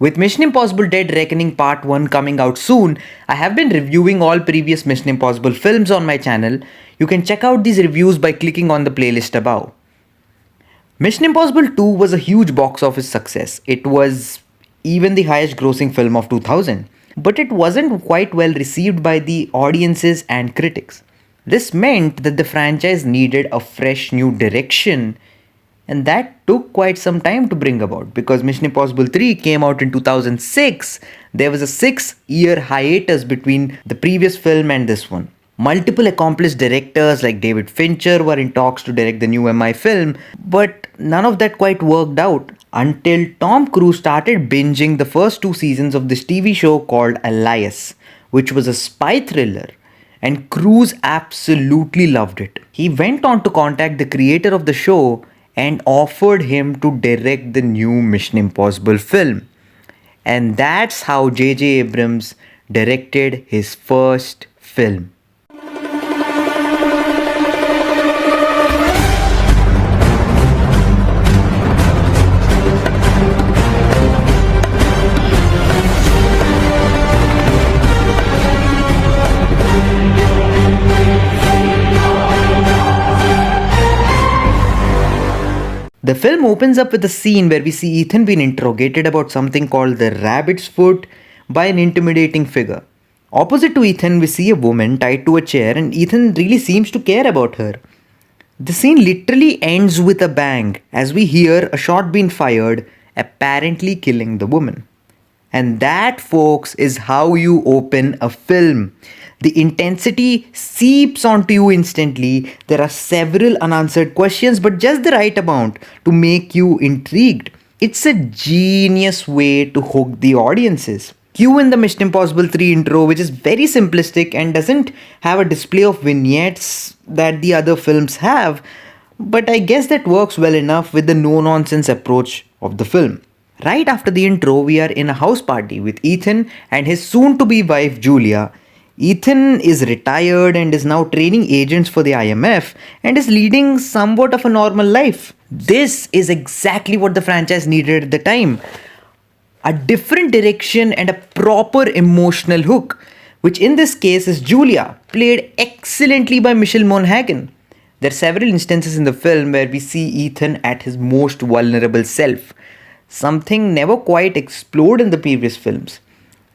With Mission Impossible Dead Reckoning Part 1 coming out soon, I have been reviewing all previous Mission Impossible films on my channel. You can check out these reviews by clicking on the playlist above. Mission Impossible 2 was a huge box office success. It was even the highest grossing film of 2000, but it wasn't quite well received by the audiences and critics. This meant that the franchise needed a fresh new direction, and that took quite some time to bring about because Mission Impossible 3 came out in 2006. There was a 6-year hiatus between the previous film and this one. Multiple accomplished directors like David Fincher were in talks to direct the new MI film, but none of that quite worked out until Tom Cruise started binging the first 2 seasons of this TV show called Alias, which was a spy thriller, and Cruise absolutely loved it. He went on to contact the creator of the show and offered him to direct the new Mission Impossible film. And that's how J.J. Abrams directed his first film. The film opens up with a scene where we see Ethan being interrogated about something called the rabbit's foot by an intimidating figure. Opposite to Ethan, we see a woman tied to a chair, and Ethan really seems to care about her. The scene literally ends with a bang as we hear a shot being fired, apparently killing the woman. And that, folks, is how you open a film. The intensity seeps onto you instantly. There are several unanswered questions, but just the right amount to make you intrigued. It's a genius way to hook the audiences. Cue in the Mission Impossible 3 intro, which is very simplistic and doesn't have a display of vignettes that the other films have, but I guess that works well enough with the no-nonsense approach of the film. Right after the intro, we are in a house party with Ethan and his soon-to-be wife Julia. Ethan is retired and is now training agents for the IMF and is leading somewhat of a normal life. This is exactly what the franchise needed at the time. A different direction and a proper emotional hook, which in this case is Julia, played excellently by Michelle Monaghan. There are several instances in the film where we see Ethan at his most vulnerable self, something never quite explored in the previous films.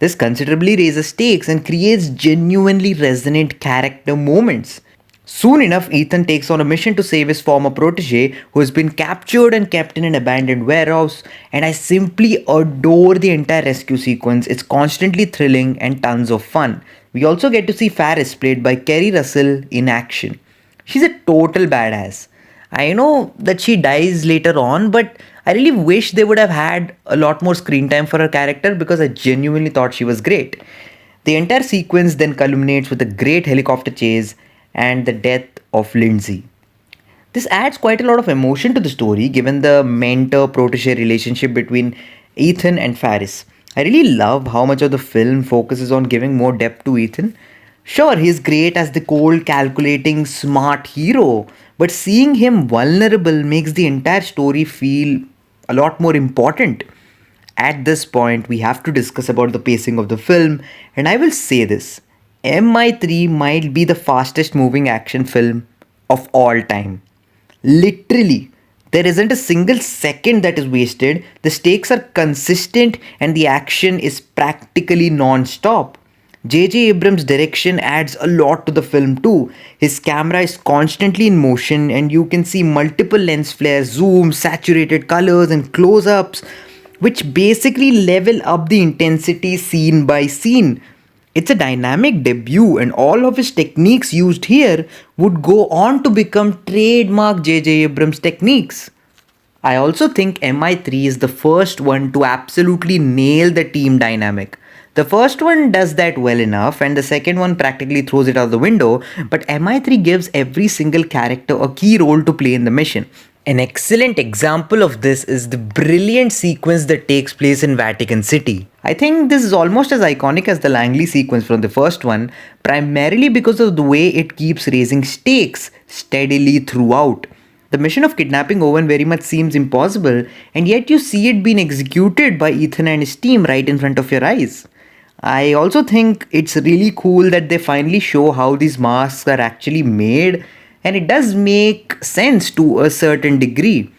This considerably raises stakes and creates genuinely resonant character moments. Soon enough, Ethan takes on a mission to save his former protege who has been captured and kept in an abandoned warehouse, and I simply adore the entire rescue sequence. It's constantly thrilling and tons of fun. We also get to see Ferris, played by Kerry Russell, in action. She's a total badass. I know that she dies later on, but I really wish they would have had a lot more screen time for her character because I genuinely thought she was great. The entire sequence then culminates with a great helicopter chase and the death of Lindsay. This adds quite a lot of emotion to the story given the mentor-protege relationship between Ethan and Ferris. I really love how much of the film focuses on giving more depth to Ethan. Sure, he's great as the cold, calculating, smart hero, but seeing him vulnerable makes the entire story feel a lot more important. At this point, we have to discuss about the pacing of the film, and I will say this. MI3 might be the fastest moving action film of all time. Literally, there isn't a single second that is wasted, the stakes are consistent, and the action is practically non-stop. J.J. Abrams' direction adds a lot to the film too. His camera is constantly in motion and you can see multiple lens flares, zooms, saturated colors and close-ups, which basically level up the intensity scene by scene. It's a dynamic debut and all of his techniques used here would go on to become trademark J.J. Abrams techniques. I also think MI3 is the first one to absolutely nail the team dynamic. The first one does that well enough and the second one practically throws it out the window, but MI3 gives every single character a key role to play in the mission. An excellent example of this is the brilliant sequence that takes place in Vatican City. I think this is almost as iconic as the Langley sequence from the first one, primarily because of the way it keeps raising stakes steadily throughout. The mission of kidnapping Owen very much seems impossible, and yet you see it being executed by Ethan and his team right in front of your eyes. I also think it's really cool that they finally show how these masks are actually made, and it does make sense to a certain degree.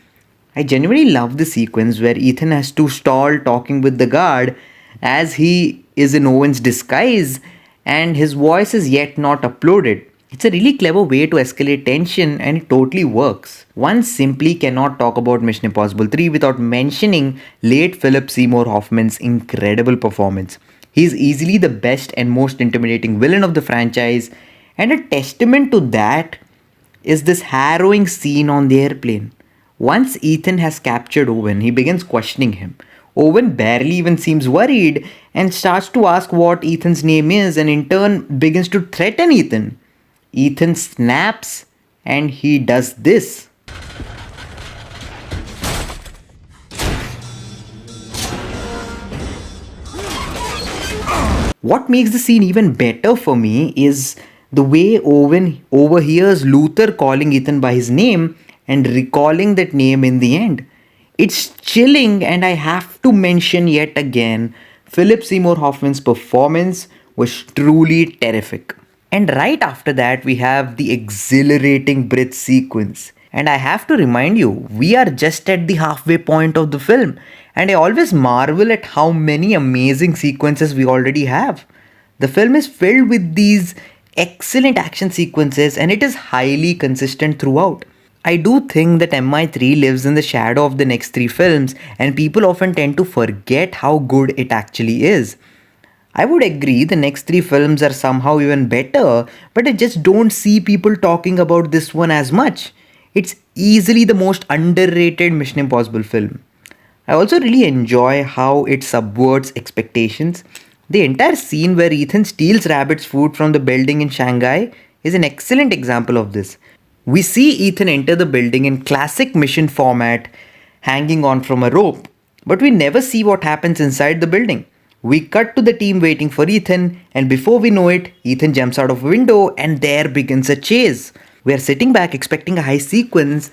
I genuinely love the sequence where Ethan has to stall talking with the guard as he is in Owen's disguise and his voice is yet not uploaded. It's a really clever way to escalate tension and it totally works. One simply cannot talk about Mission Impossible 3 without mentioning late Philip Seymour Hoffman's incredible performance. He's easily the best and most intimidating villain of the franchise, and a testament to that is this harrowing scene on the airplane. Once Ethan has captured Owen, he begins questioning him. Owen barely even seems worried and starts to ask what Ethan's name is and in turn begins to threaten Ethan. Ethan snaps and he does this. What makes the scene even better for me is the way Owen overhears Luther calling Ethan by his name and recalling that name in the end. It's chilling, and I have to mention yet again, Philip Seymour Hoffman's performance was truly terrific. And right after that, we have the exhilarating bridge sequence. And I have to remind you, we are just at the halfway point of the film, and I always marvel at how many amazing sequences we already have. The film is filled with these excellent action sequences, and it is highly consistent throughout. I do think that MI3 lives in the shadow of the next three films, and people often tend to forget how good it actually is. I would agree the next three films are somehow even better, but I just don't see people talking about this one as much. It's easily the most underrated Mission Impossible film. I also really enjoy how it subverts expectations. The entire scene where Ethan steals Rabbit's food from the building in Shanghai is an excellent example of this. We see Ethan enter the building in classic mission format, hanging on from a rope, but we never see what happens inside the building. We cut to the team waiting for Ethan, and before we know it, Ethan jumps out of a window and there begins a chase. We are sitting back expecting a high sequence,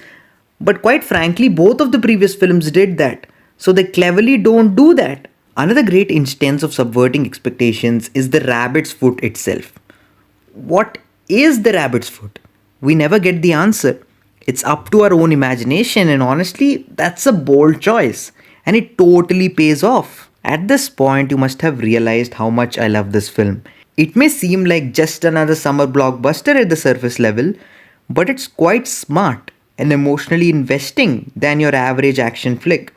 but quite frankly, both of the previous films did that, so they cleverly don't do that. Another great instance of subverting expectations is the rabbit's foot itself. What is the rabbit's foot? We never get the answer. It's up to our own imagination, and honestly, that's a bold choice, and it totally pays off. At this point, you must have realized how much I love this film. It may seem like just another summer blockbuster at the surface level, but it's quite smart and emotionally investing than your average action flick.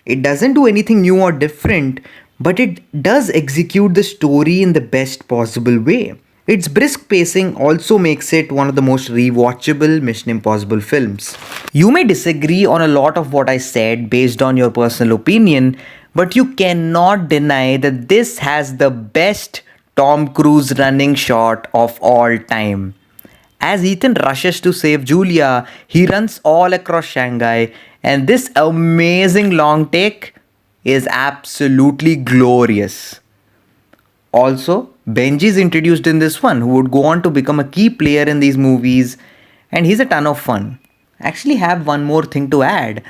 It doesn't do anything new or different, but it does execute the story in the best possible way. Its brisk pacing also makes it one of the most rewatchable Mission Impossible films. You may disagree on a lot of what I said based on your personal opinion, but you cannot deny that this has the best Tom Cruise running shot of all time. As Ethan rushes to save Julia, he runs all across Shanghai, and this amazing long take is absolutely glorious. Also, Benji is introduced in this one, who would go on to become a key player in these movies, and he's a ton of fun. I actually have one more thing to add.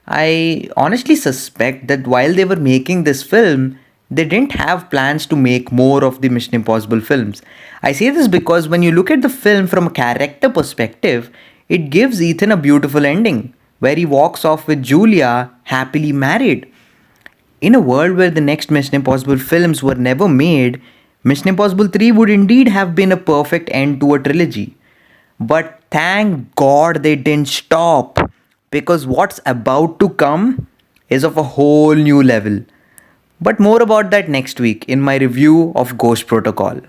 I honestly suspect that while they were making this film, they didn't have plans to make more of the Mission Impossible films. I say this because when you look at the film from a character perspective, it gives Ethan a beautiful ending, where he walks off with Julia happily married. In a world where the next Mission Impossible films were never made, Mission Impossible 3 would indeed have been a perfect end to a trilogy. But thank God they didn't stop, because what's about to come is of a whole new level. But more about that next week in my review of Ghost Protocol.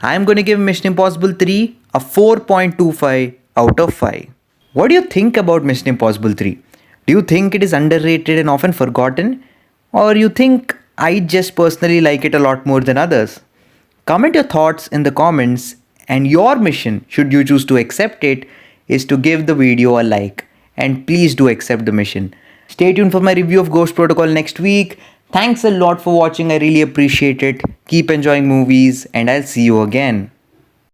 I'm going to give Mission Impossible 3 a 4.25 out of 5. What do you think about Mission Impossible 3? Do you think it is underrated and often forgotten? Or you think I just personally like it a lot more than others? Comment your thoughts in the comments, and your mission, should you choose to accept it, is to give the video a like. And please do accept the mission. Stay tuned for my review of Ghost Protocol next week. Thanks a lot for watching. I really appreciate it. Keep enjoying movies, and I'll see you again.